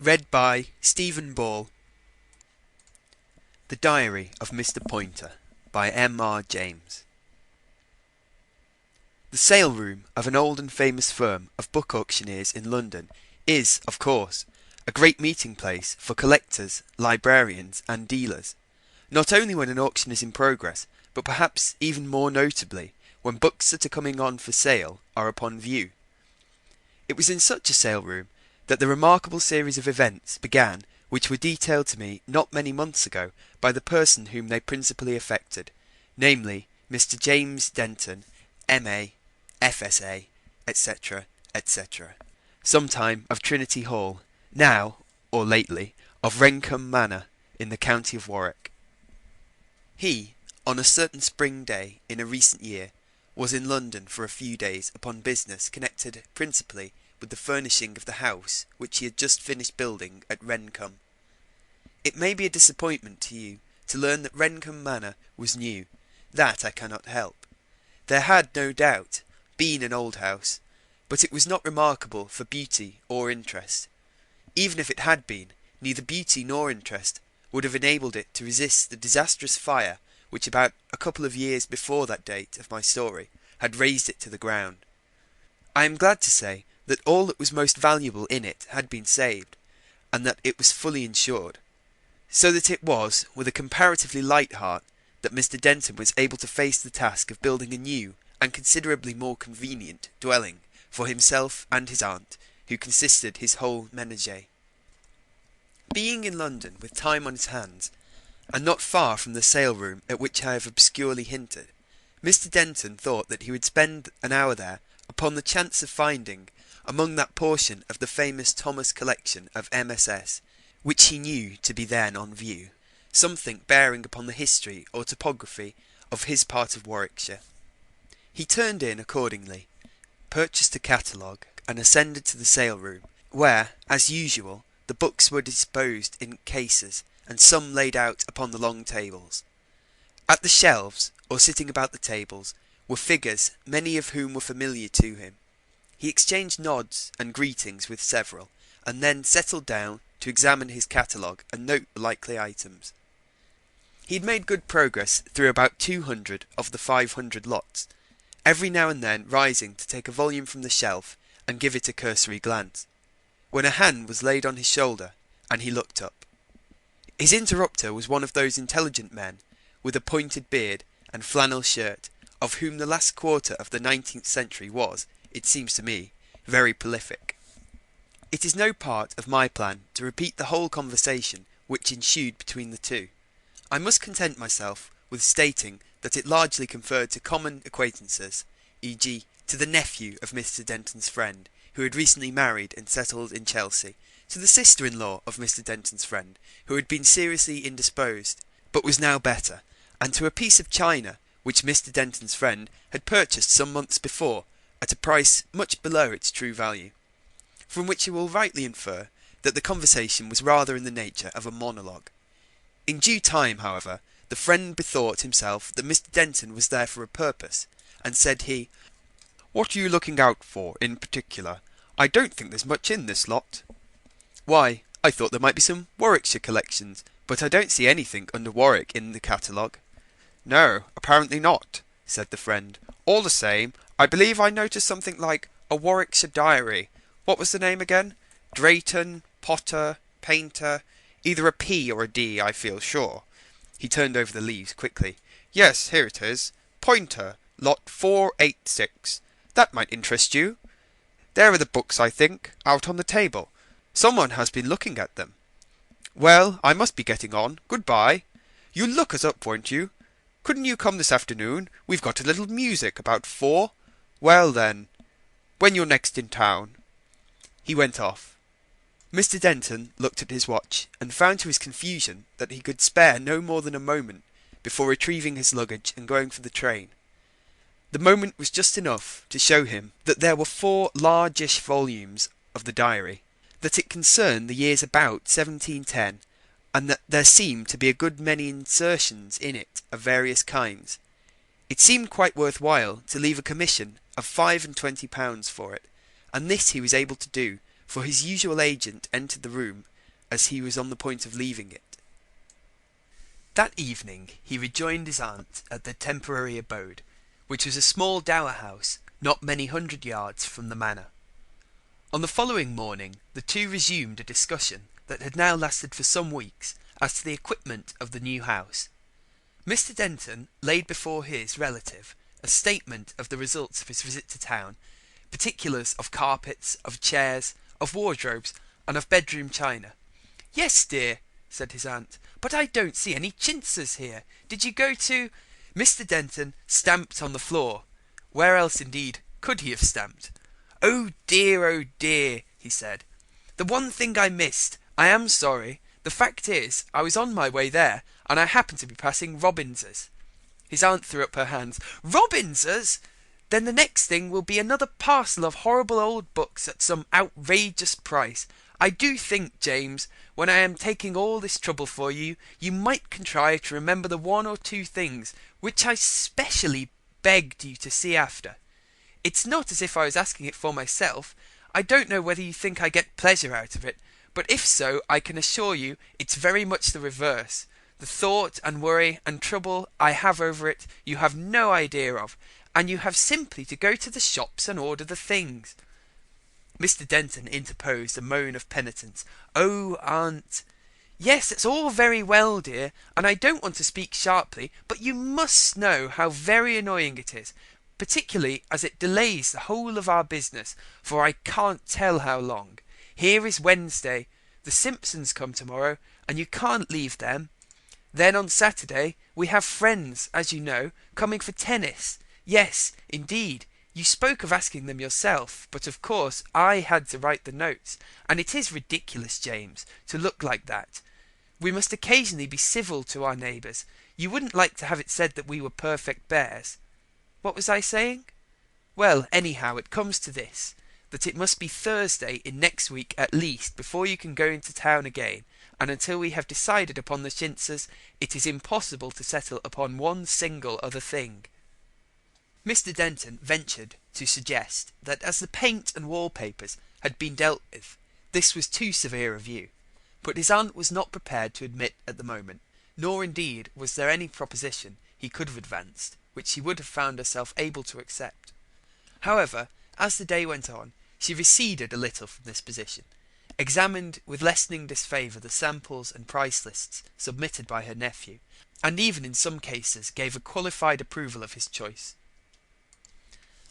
Read by Stephen Ball. The Diary of Mr. Poynter by M.R. James. The sale room of an old and famous firm of book auctioneers in London is, of course, a great meeting place for collectors, librarians, and dealers, not only when an auction is in progress, but perhaps even more notably when books that are coming on for sale are upon view. It was in such a sale room that the remarkable series of events began which were detailed to me not many months ago by the person whom they principally affected, namely Mr. James Denton, M.A., F.S.A., etc., etc., sometime of Trinity Hall, now, or lately, of Rencombe Manor, in the county of Warwick. He, on a certain spring day in a recent year, was in London for a few days upon business connected principally with the furnishing of the house which he had just finished building at Rencombe. It may be a disappointment to you to learn that Rencombe Manor was new. That I cannot help. There had, no doubt, been an old house, but it was not remarkable for beauty or interest. Even if it had been, neither beauty nor interest would have enabled it to resist the disastrous fire which about a couple of years before that date of my story had razed it to the ground. I am glad to say that all that was most valuable in it had been saved, and that it was fully insured, so that it was with a comparatively light heart that Mr. Denton was able to face the task of building a new and considerably more convenient dwelling for himself and his aunt, who consisted his whole ménage. Being in London with time on his hands, and not far from the sale room at which I have obscurely hinted, Mr. Denton thought that he would spend an hour there upon the chance of finding, among that portion of the famous Thomas collection of MSS, which he knew to be then on view, something bearing upon the history or topography of his part of Warwickshire. He turned in accordingly, purchased a catalogue, and ascended to the sale room, where, as usual, the books were disposed in cases, and some laid out upon the long tables. At the shelves, or sitting about the tables, were figures, many of whom were familiar to him. He exchanged nods and greetings with several, and then settled down to examine his catalogue and note the likely items. He had made good progress through about 200 of the 500 lots, every now and then rising to take a volume from the shelf and give it a cursory glance, when a hand was laid on his shoulder, and he looked up. His interrupter was one of those intelligent men, with a pointed beard and flannel shirt, of whom the last quarter of the 19th century was, it seems to me, very prolific. It is no part of my plan to repeat the whole conversation which ensued between the two. I must content myself with stating that it largely conferred to common acquaintances, e.g. to the nephew of Mr. Denton's friend, who had recently married and settled in Chelsea, to the sister-in-law of Mr. Denton's friend, who had been seriously indisposed, but was now better, and to a piece of china which Mr. Denton's friend had purchased some months before at a price much below its true value, from which you will rightly infer that the conversation was rather in the nature of a monologue. In due time, however, the friend bethought himself that Mr. Denton was there for a purpose, and said he, "What are you looking out for, in particular? I don't think there's much in this lot." "Why, I thought there might be some Warwickshire collections, but I don't see anything under Warwick in the catalogue." "No, apparently not," said the friend. "All the same, I believe I noticed something like a Warwickshire diary. What was the name again? Drayton, Potter, Painter, either a P or a D, I feel sure." He turned over the leaves quickly. "Yes, here it is. Poynter, lot 486. That might interest you. There are the books, I think, out on the table. Someone has been looking at them. Well, I must be getting on. Good-bye. You'll look us up, won't you? Couldn't you come this afternoon? We've got a little music about 4. Well, then, when you're next in town." He went off. Mr. Denton looked at his watch, and found to his confusion that he could spare no more than a moment before retrieving his luggage and going for the train. The moment was just enough to show him that there were 4 largish volumes of the diary, that it concerned the years about 1710, and that there seemed to be a good many insertions in it of various kinds. It seemed quite worth while to leave a commission of £25 for it, and this he was able to do for his usual agent entered the room as he was on the point of leaving it. That evening he rejoined his aunt at their temporary abode, which was a small dower house not many 100 yards from the manor. On the following morning the two resumed a discussion that had now lasted for some weeks as to the equipment of the new house. Mr. Denton laid before his relative a statement of the results of his visit to town, particulars of carpets, of chairs, of wardrobes, and of bedroom china. "Yes, dear," said his aunt, "but I don't see any chintzes here. Did you go to—" Mr. Denton stamped on the floor. Where else, indeed, could he have stamped? Oh dear, he said. "The one thing I missed. I am sorry. The fact is, I was on my way there, and I happened to be passing Robbins's." His aunt threw up her hands. "Robbins's? Then the next thing will be another parcel of horrible old books at some outrageous price. I do think, James, when I am taking all this trouble for you, you might contrive to remember the one or two things which I specially begged you to see after. It's not as if I was asking it for myself. I don't know whether you think I get pleasure out of it, but if so, I can assure you it's very much the reverse. The thought and worry and trouble I have over it you have no idea of, and you have simply to go to the shops and order the things." Mr. Denton interposed a moan of penitence. "Oh, aunt, yes, it's all very well, dear, and I don't want to speak sharply, but you must know how very annoying it is, particularly as it delays the whole of our business, for I can't tell how long. Here is Wednesday. The Simpsons come tomorrow, and you can't leave them. Then on Saturday we have friends, as you know, coming for tennis. Yes, indeed, you spoke of asking them yourself, but of course I had to write the notes, and it is ridiculous, James, to look like that. We must occasionally be civil to our neighbours. You wouldn't like to have it said that we were perfect bears. What was I saying? Well, anyhow, it comes to this, that it must be Thursday in next week at least before you can go into town again, and until we have decided upon the chintzes, it is impossible to settle upon one single other thing." Mr. Denton ventured to suggest that as the paint and wallpapers had been dealt with, this was too severe a view, but his aunt was not prepared to admit at the moment, nor indeed was there any proposition he could have advanced which she would have found herself able to accept. However, as the day went on, she receded a little from this position, examined with lessening disfavour the samples and price lists submitted by her nephew, and even in some cases gave a qualified approval of his choice.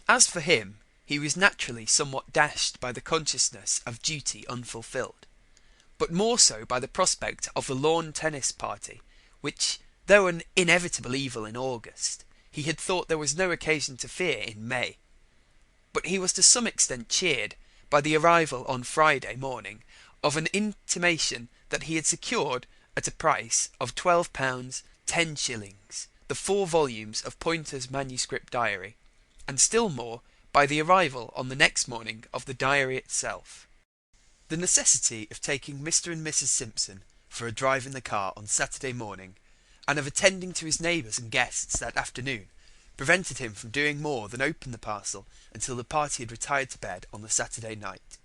As for him, he was naturally somewhat dashed by the consciousness of duty unfulfilled, but more so by the prospect of the lawn tennis party, which, though an inevitable evil in August, he had thought there was no occasion to fear in May. But he was to some extent cheered by the arrival on Friday morning of an intimation that he had secured at a price of £12 10s the 4 volumes of Poynter's manuscript diary, and still more by the arrival on the next morning of the diary itself. The necessity of taking Mr. and Mrs. Simpson for a drive in the car on Saturday morning, and of attending to his neighbours and guests that afternoon, prevented him from doing more than open the parcel until the party had retired to bed on the Saturday night.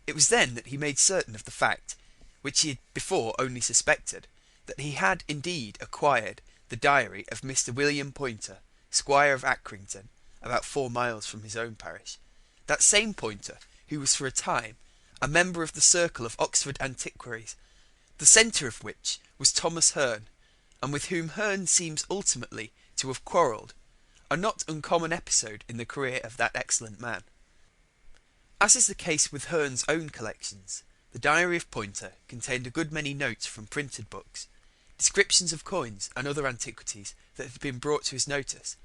It was then that he made certain of the fact, which he had before only suspected, that he had indeed acquired the diary of Mr. William Poynter, Squire of Accrington, about 4 miles from his own parish, that same Poynter who was for a time a member of the circle of Oxford antiquaries, the centre of which was Thomas Hearne, and with whom Hearne seems ultimately to have quarrelled, a not uncommon episode in the career of that excellent man. As is the case with Hearne's own collections, the diary of Poynter contained a good many notes from printed books, descriptions of coins and other antiquities that had been brought to his notice,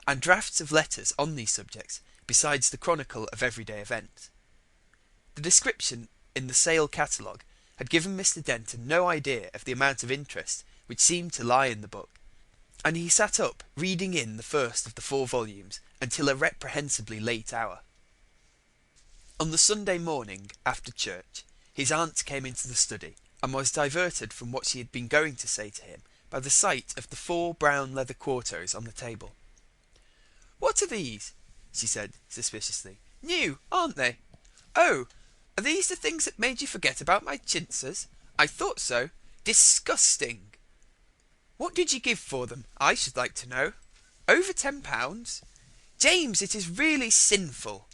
and drafts of letters on these subjects, besides the chronicle of everyday events. The description in the sale catalogue had given Mr. Denton no idea of the amount of interest which seemed to lie in the book, and he sat up reading in the first of the 4 volumes until a reprehensibly late hour. On the Sunday morning after church, his aunt came into the study, and was diverted from what she had been going to say to him by the sight of the 4 brown leather quartos on the table. "What are these?" she said suspiciously. "New, aren't they? Oh, Are these the things that made you forget about my chintzes? I thought so. Disgusting. What did you give for them, I should like to know? Over £10? James, it is really sinful.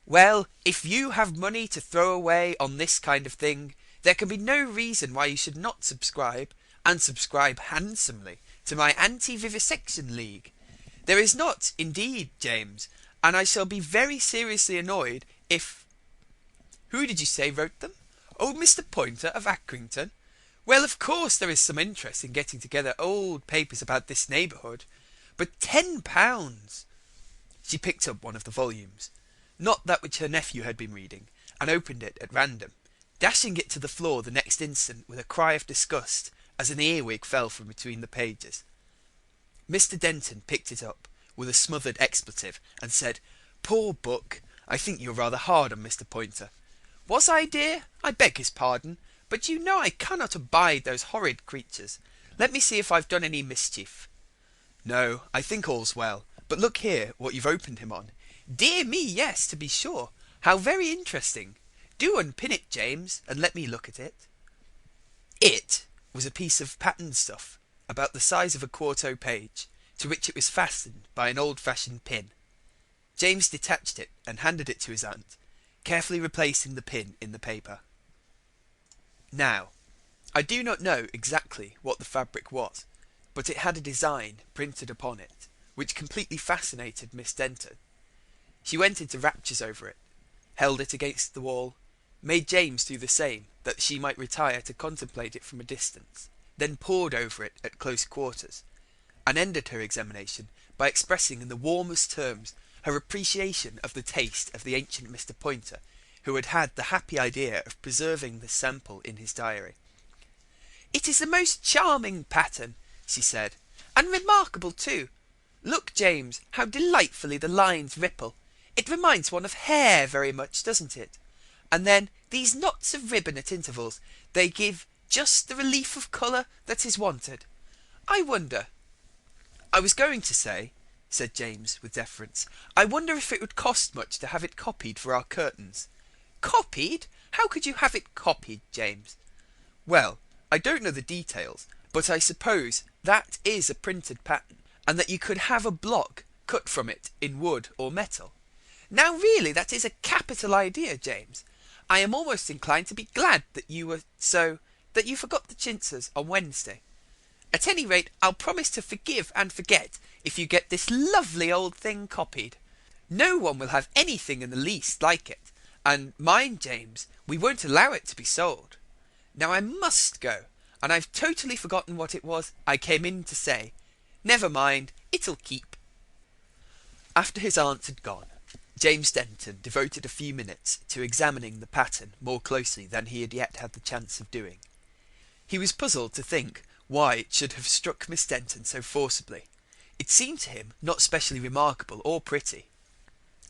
Well, if you have money to throw away on this kind of thing, there can be no reason why you should not subscribe, and subscribe handsomely, to my Anti-Vivisection League. There is not, indeed, James, and I shall be very seriously annoyed if... Who did you say wrote them? Oh, Mr. Poynter of Accrington. Well, of course there is some interest in getting together old papers about this neighbourhood, but £10! She picked up one of the volumes, not that which her nephew had been reading, and opened it at random, dashing it to the floor the next instant with a cry of disgust as an earwig fell from between the pages. Mr. Denton picked it up with a smothered expletive and said, "Poor book, I think you're rather hard on Mr. Poynter." "Was I, dear? I beg his pardon, but you know I cannot abide those horrid creatures. Let me see if I've done any mischief." "No, I think all's well. But look here, what you've opened him on." "Dear me, yes, to be sure. How very interesting. Do unpin it, James, and let me look at it." It was a piece of patterned stuff, about the size of a quarto page, to which it was fastened by an old-fashioned pin. James detached it and handed it to his aunt, carefully replacing the pin in the paper. Now, I do not know exactly what the fabric was, but it had a design printed upon it, which completely fascinated Miss Denton. She went into raptures over it, held it against the wall, made James do the same, that she might retire to contemplate it from a distance, then pored over it at close quarters, and ended her examination by expressing in the warmest terms her appreciation of the taste of the ancient Mr. Poynter, who had had the happy idea of preserving this sample in his diary. "It is the most charming pattern," she said, "and remarkable too. Look, James, how delightfully the lines ripple. It reminds one of hair very much, doesn't it? And then these knots of ribbon at intervals, they give just the relief of colour that is wanted. I wonder—" "I was going to say," said James with deference, "I wonder if it would cost much to have it copied for our curtains." "Copied? How could you have it copied, James?" "Well, I don't know the details, but I suppose that is a printed pattern, and that you could have a block cut from it in wood or metal." "Now really that is a capital idea, James. I am almost inclined to be glad that you forgot the chintzes on Wednesday. At any rate, I'll promise to forgive and forget if you get this lovely old thing copied. No one will have anything in the least like it, and mind, James, we won't allow it to be sold. Now I must go, and I've totally forgotten what it was I came in to say. Never mind, it'll keep." After his aunt had gone, James Denton devoted a few minutes to examining the pattern more closely than he had yet had the chance of doing. He was puzzled to think why it should have struck Miss Denton so forcibly. It seemed to him not specially remarkable or pretty.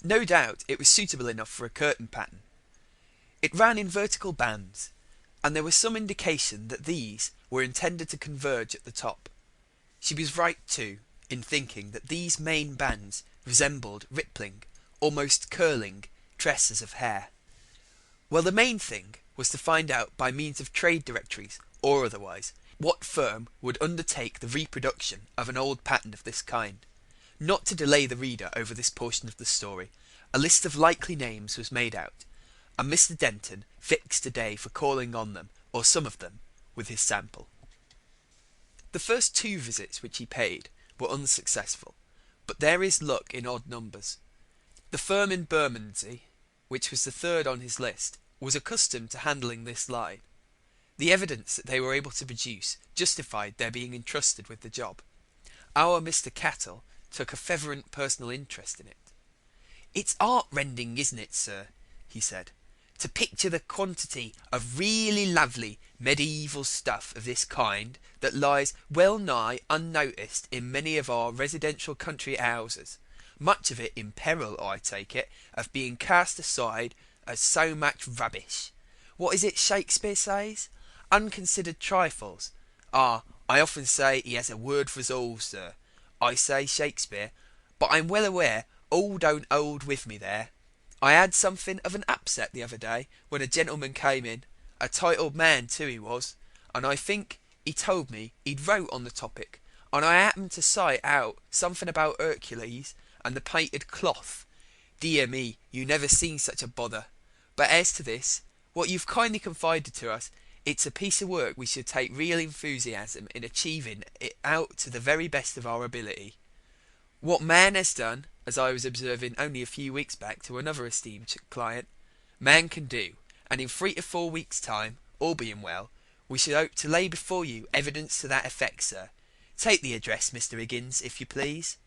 No doubt it was suitable enough for a curtain pattern. It ran in vertical bands, and there was some indication that these were intended to converge at the top. She was right, too, in thinking that these main bands resembled rippling, almost curling, tresses of hair. Well, the main thing was to find out by means of trade directories, or otherwise, what firm would undertake the reproduction of an old pattern of this kind. Not to delay the reader over this portion of the story, a list of likely names was made out, and Mr. Denton fixed a day for calling on them, or some of them, with his sample. The first 2 visits which he paid were unsuccessful, but there is luck in odd numbers. The firm in Bermondsey, which was the 3rd on his list, was accustomed to handling this line. The evidence that they were able to produce justified their being entrusted with the job. Our Mr. Cattle took a fervent personal interest in it. "It's heart-rending, isn't it, sir?" he said, "to picture the quantity of really lovely medieval stuff of this kind that lies well nigh unnoticed in many of our residential country houses, much of it in peril, I take it, of being cast aside as so much rubbish. What is it Shakespeare says? Unconsidered trifles. Ah, I often say he has a word for us all, sir. I say Shakespeare, but I'm well aware all don't hold with me there. I had something of an upset the other day when a gentleman came in, a titled man too he was, and I think he told me he'd wrote on the topic, and I happened to cite out something about Hercules and the painted cloth. Dear me, you never seen such a bother. But as to this, what you've kindly confided to us, it's a piece of work we should take real enthusiasm in achieving it out to the very best of our ability. What man has done, as I was observing only a few weeks back to another esteemed client, man can do, and in 3 to 4 weeks' time, all being well, we should hope to lay before you evidence to that effect, sir. Take the address, Mr. Higgins, if you please."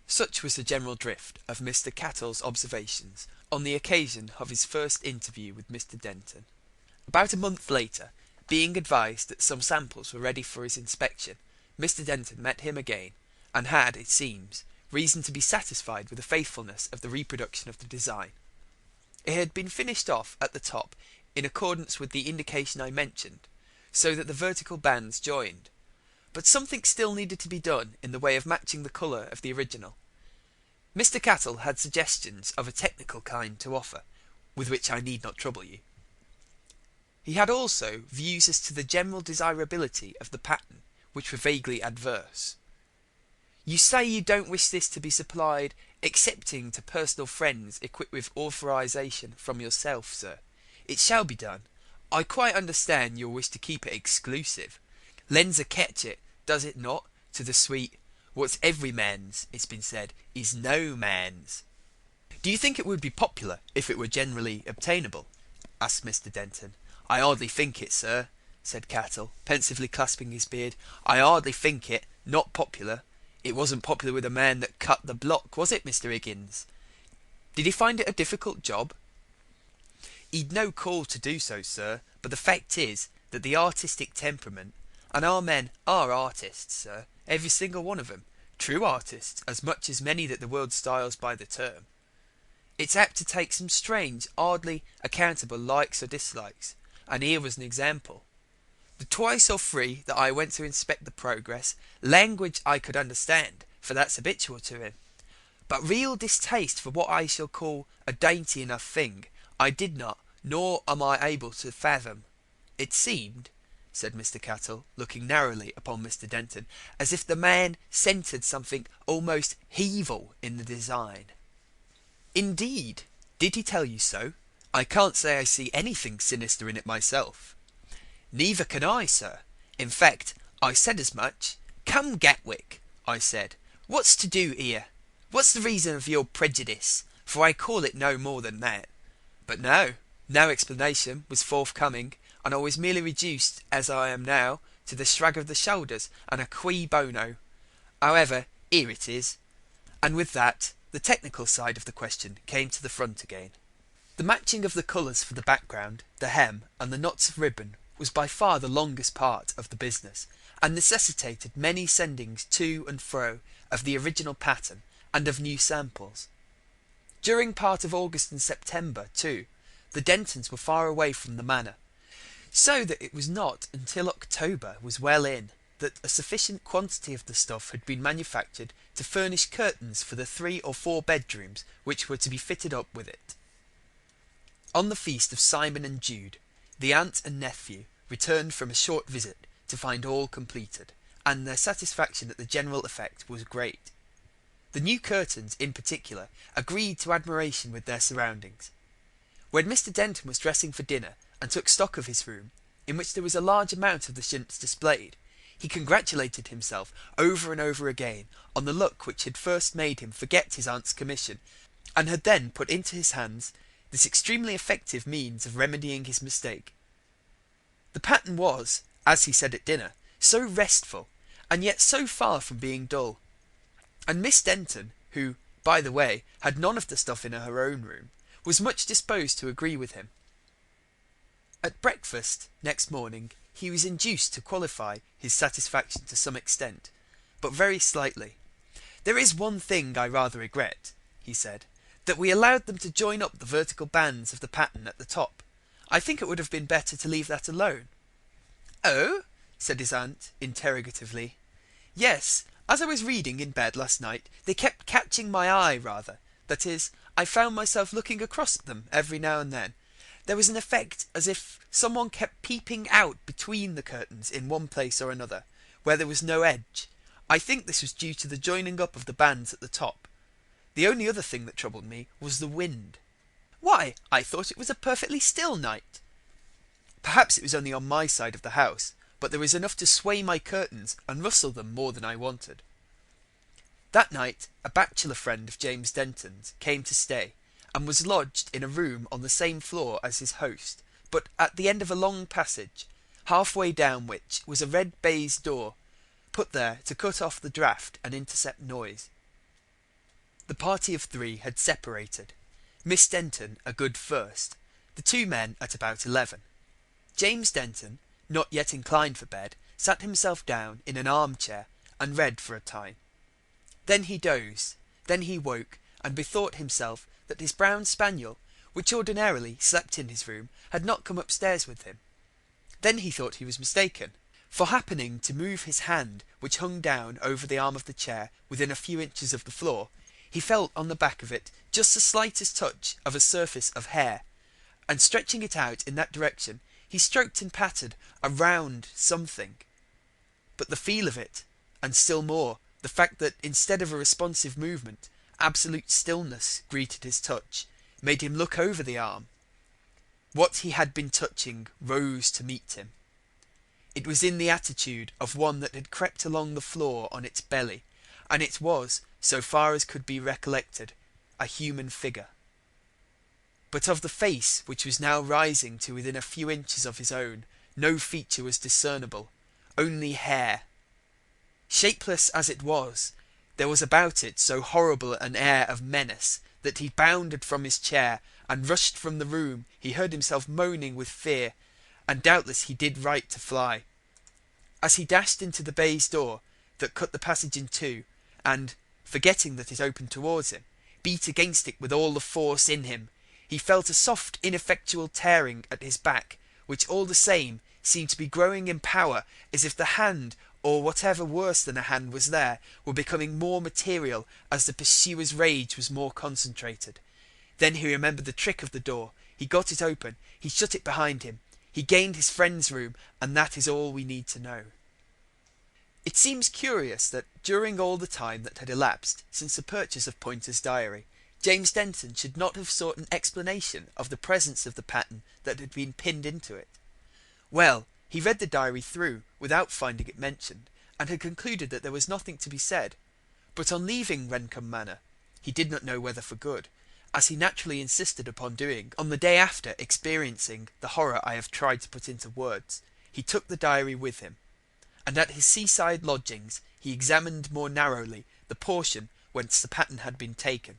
Such was the general drift of Mr. Cattle's observations on the occasion of his first interview with Mr. Denton. About a month later, being advised that some samples were ready for his inspection, Mr. Denton met him again, and had, it seems, reason to be satisfied with the faithfulness of the reproduction of the design. It had been finished off at the top in accordance with the indication I mentioned, so that the vertical bands joined, but something still needed to be done in the way of matching the colour of the original. Mr. Cattle had suggestions of a technical kind to offer, with which I need not trouble you. He had also views as to the general desirability of the pattern, which were vaguely adverse. "You say you don't wish this to be supplied excepting to personal friends equipped with authorization from yourself, sir. It shall be done. I quite understand your wish to keep it exclusive. Lends a catch it, does it not, to the sweet, 'What's every man's,' it's been said, 'is no man's.'" "Do you think it would be popular if it were generally obtainable?" asked Mr. Denton. "I hardly think it, sir," said Cattle, pensively clasping his beard. "I hardly think it. Not popular. It wasn't popular with the man that cut the block, was it, Mr. Higgins? Did he find it a difficult job?" "He'd no call to do so, sir, but the fact is that the artistic temperament, and our men are artists, sir, every single one of 'em, true artists as much as many that the world styles by the term. It's apt to take some strange, hardly accountable likes or dislikes, and here was an example. The 2 or 3 that I went to inspect the progress, language I could understand, for that's habitual to him, but real distaste for what I shall call a dainty enough thing, I did not, nor am I able to fathom. It seemed," said Mr. Cattle, looking narrowly upon Mr. Denton, "as if the man scented something almost evil in the design." "Indeed? Did he tell you so? I can't say I see anything sinister in it myself." "Neither can I, sir. In fact, I said as much. 'Come, Gatwick,' I said, 'what's to do here? What's the reason of your prejudice?' For I call it no more than that. But no explanation was forthcoming, and I was merely reduced, as I am now, to the shrug of the shoulders and a cui bono. However, here it is." And with that, the technical side of the question came to the front again. The matching of the colours for the background, the hem, and the knots of ribbon was by far the longest part of the business, and necessitated many sendings to and fro of the original pattern and of new samples. During part of August and September, too, the Dentons were far away from the manor, so that it was not until October was well in that a sufficient quantity of the stuff had been manufactured to furnish curtains for the 3 or 4 bedrooms which were to be fitted up with it. On the feast of Simon and Jude, the aunt and nephew returned from a short visit to find all completed, and their satisfaction at the general effect was great. The new curtains, in particular, agreed to admiration with their surroundings. When Mr. Denton was dressing for dinner, and took stock of his room, in which there was a large amount of the chintz displayed, he congratulated himself over and over again on the luck which had first made him forget his aunt's commission, and had then put into his hands this extremely effective means of remedying his mistake. The pattern was, as he said at dinner, so restful, and yet so far from being dull. And Miss Denton, who, by the way, had none of the stuff in her own room, was much disposed to agree with him. At breakfast next morning he was induced to qualify his satisfaction to some extent, but very slightly. "There is one thing I rather regret," he said, "that we allowed them to join up the vertical bands of the pattern at the top. I think it would have been better to leave that alone." "Oh?" said his aunt, interrogatively. "Yes, as I was reading in bed last night, they kept catching my eye rather. That is, I found myself looking across at them every now and then. There was an effect as if someone kept peeping out between the curtains in one place or another, where there was no edge. I think this was due to the joining up of the bands at the top. The only other thing that troubled me was the wind. Why, I thought it was a perfectly still night. Perhaps it was only on my side of the house, but there was enough to sway my curtains and rustle them more than I wanted. That night a bachelor friend of James Denton's came to stay, and was lodged in a room on the same floor as his host, but at the end of a long passage, halfway down which was a red baize door, put there to cut off the draught and intercept noise. The party of 3 had separated. Miss Denton a good first, the 2 men at about 11. James Denton, not yet inclined for bed, sat himself down in an armchair and read for a time. Then he dozed, then he woke and bethought himself that his brown spaniel, which ordinarily slept in his room, had not come upstairs with him. Then he thought he was mistaken, for happening to move his hand, which hung down over the arm of the chair within a few inches of the floor, he felt on the back of it just the slightest touch of a surface of hair, and stretching it out in that direction, he stroked and patted a round something. But the feel of it, and still more the fact that instead of a responsive movement, absolute stillness greeted his touch, made him look over the arm. What he had been touching rose to meet him. It was in the attitude of one that had crept along the floor on its belly, and it was, so far as could be recollected, a human figure. But of the face which was now rising to within a few inches of his own, no feature was discernible, only hair. Shapeless as it was, there was about it so horrible an air of menace that he bounded from his chair and rushed from the room. He heard himself moaning with fear, and doubtless he did right to fly. As he dashed into the baize door that cut the passage in two, and, forgetting that it opened towards him, beat against it with all the force in him, he felt a soft ineffectual tearing at his back, which all the same seemed to be growing in power, as if the hand, or whatever worse than a hand was there, were becoming more material as the pursuer's rage was more concentrated. Then he remembered the trick of the door. He got it open, he shut it behind him, he gained his friend's room, and that is all we need to know. It seems curious that during all the time that had elapsed since the purchase of Poynter's diary, James Denton should not have sought an explanation of the presence of the pattern that had been pinned into it. Well, he read the diary through without finding it mentioned, and had concluded that there was nothing to be said. But on leaving Rencombe Manor, he did not know whether for good, as he naturally insisted upon doing on the day after experiencing the horror I have tried to put into words, he took the diary with him, and at his seaside lodgings he examined more narrowly the portion whence the pattern had been taken.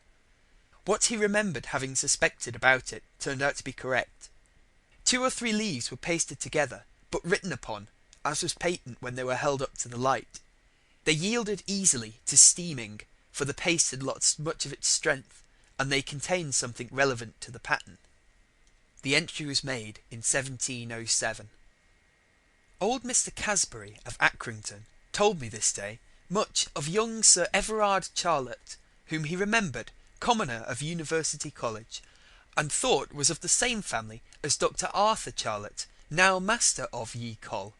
What he remembered having suspected about it turned out to be correct. 2 or 3 leaves were pasted together, but written upon, as was patent when they were held up to the light. They yielded easily to steaming, for the paste had lost much of its strength, and they contained something relevant to the pattern. The entry was made in 1707. Old Mr. Casbury of Accrington told me this day much of young Sir Everard Charlett, whom he remembered commoner of University College, and thought was of the same family as Dr. Arthur Charlett, now master of Ye Col.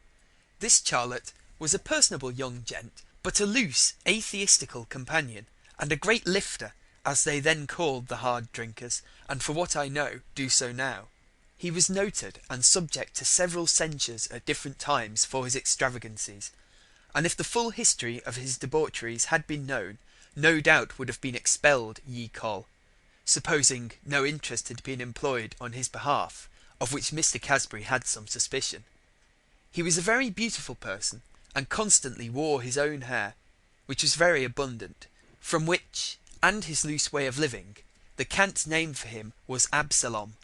This Charlett was a personable young gent, but a loose atheistical companion, and a great lifter, as they then called the hard drinkers, and for what I know do so now. He was noted and subject to several censures at different times for his extravagancies, and if the full history of his debaucheries had been known, no doubt would have been expelled Ye Col, supposing no interest had been employed on his behalf, of which Mr. Casbury had some suspicion. He was a very beautiful person, and constantly wore his own hair, which was very abundant, from which, and his loose way of living, the cant name for him was Absalom,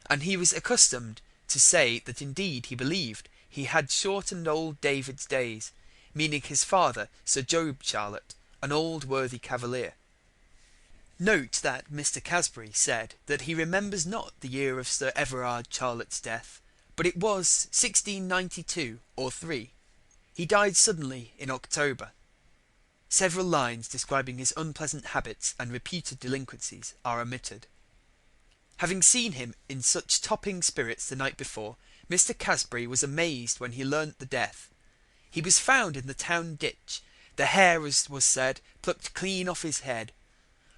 and he was accustomed to say that indeed he believed he had shortened old David's days, meaning his father, Sir Job Charlett, an old worthy cavalier. Note that Mr. Casbury said that he remembers not the year of Sir Everard Charlett's death, but it was 1692 or 3. He died suddenly in October. Several lines describing his unpleasant habits and reputed delinquencies are omitted. Having seen him in such topping spirits the night before, Mr. Casbury was amazed when he learnt the death. He was found in the town ditch, the hair, as was said, plucked clean off his head.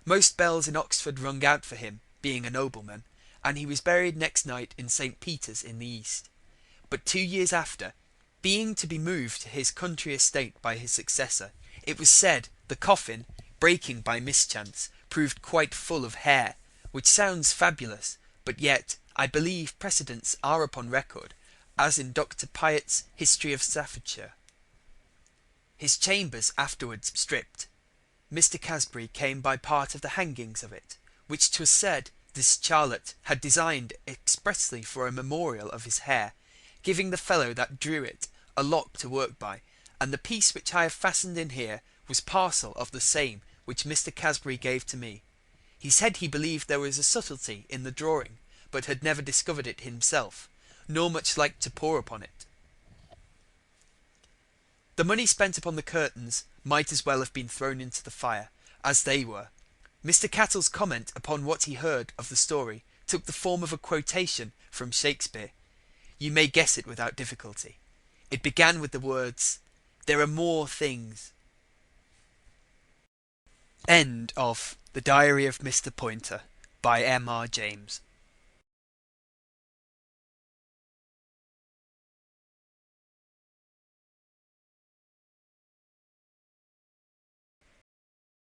Most bells in Oxford rung out for him, being a nobleman, and he was buried next night in St. Peter's in the East. But 2 years after, being to be moved to his country estate by his successor, it was said the coffin, breaking by mischance, proved quite full of hair, which sounds fabulous, but yet I believe precedents are upon record, as in Dr. Pyatt's History of Staffordshire. His chambers afterwards stripped. Mr. Casbury came by part of the hangings of it, which 'twas said this Charlotte had designed expressly for a memorial of his hair, giving the fellow that drew it a lock to work by, and the piece which I have fastened in here was parcel of the same which Mr. Casbury gave to me. He said he believed there was a subtlety in the drawing, but had never discovered it himself, nor much liked to pore upon it. The money spent upon the curtains might as well have been thrown into the fire, as they were. Mr. Cattle's comment upon what he heard of the story took the form of a quotation from Shakespeare. You may guess it without difficulty. It began with the words, "There are more things." End of The Diary of Mr. Poynter by M. R. James.